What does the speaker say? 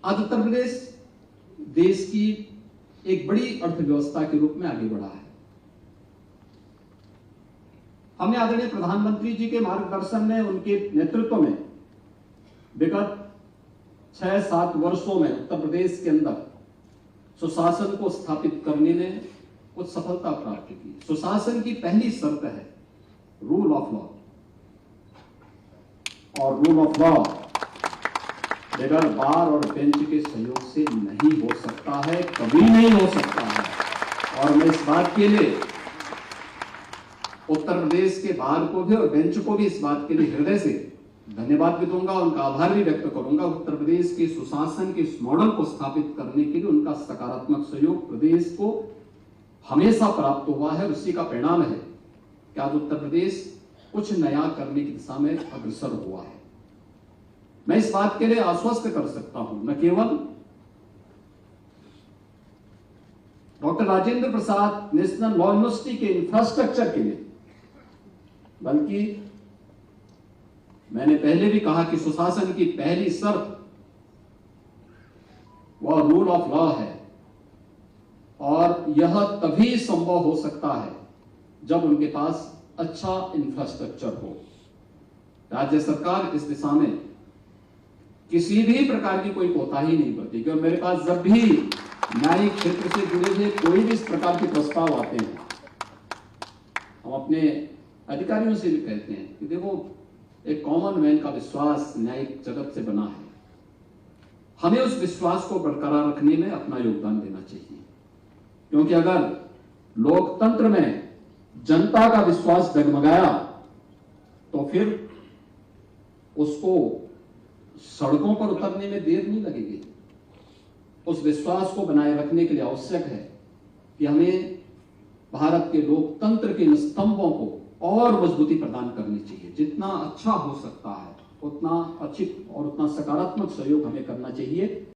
आज उत्तर प्रदेश देश की एक बड़ी अर्थव्यवस्था के रूप में आगे बढ़ा है। हमने आदरणीय प्रधानमंत्री जी के मार्गदर्शन में, उनके नेतृत्व में विगत 6-7 वर्षों में उत्तर प्रदेश के अंदर सुशासन को स्थापित करने में कुछ सफलता प्राप्त की। सुशासन की पहली शर्त है रूल ऑफ लॉ, और रूल ऑफ लॉ बगैर बार और बेंच के सहयोग से नहीं हो सकता है, कभी नहीं हो सकता है। और मैं इस बात के लिए उत्तर प्रदेश के बार को भी और बेंच को भी इस बात के लिए हृदय से धन्यवाद भी दूंगा, उनका आभार भी व्यक्त करूंगा। उत्तर प्रदेश के सुशासन के इस मॉडल को स्थापित करने के लिए उनका सकारात्मक सहयोग प्रदेश को हमेशा प्राप्त हुआ है। उसी का परिणाम है कि आज उत्तर प्रदेश कुछ नया करने की दिशा में अग्रसर हुआ है। मैं इस बात के लिए आश्वस्त कर सकता हूं, न केवल doctor Rajendra Prasad national law university के इंफ्रास्ट्रक्चर के लिए, बल्कि मैंने पहले भी कहा कि सुशासन की पहली शर्त वह रूल ऑफ लॉ है, और यह तभी संभव हो सकता है जब उनके पास अच्छा इंफ्रास्ट्रक्चर हो। राज्य सरकार इस दिशा में किसी भी प्रकार की कोई कोताही नहीं बरतेगी। और मेरे पास जब भी न्यायिक क्षेत्र से जुड़े हुए कोई भी इस प्रकार के प्रस्ताव आते हैं, हम अपने अधिकारियों से भी कहते हैं कि देखो, एक कॉमन मैन का विश्वास न्यायिक जगत से बना है, हमें उस विश्वास को बरकरार रखने में अपना योगदान देना चाहिए। क्योंकि अगर लोकतंत्र में जनता का विश्वास डगमगाया तो फिर उसको सड़कों पर उतरने में देर नहीं लगेगी। उस विश्वास को बनाए रखने के लिए आवश्यक है कि हमें भारत के लोकतंत्र के इन स्तंभों को और मजबूती प्रदान करनी चाहिए। जितना अच्छा हो सकता है उतना उचित और उतना सकारात्मक सहयोग हमें करना चाहिए।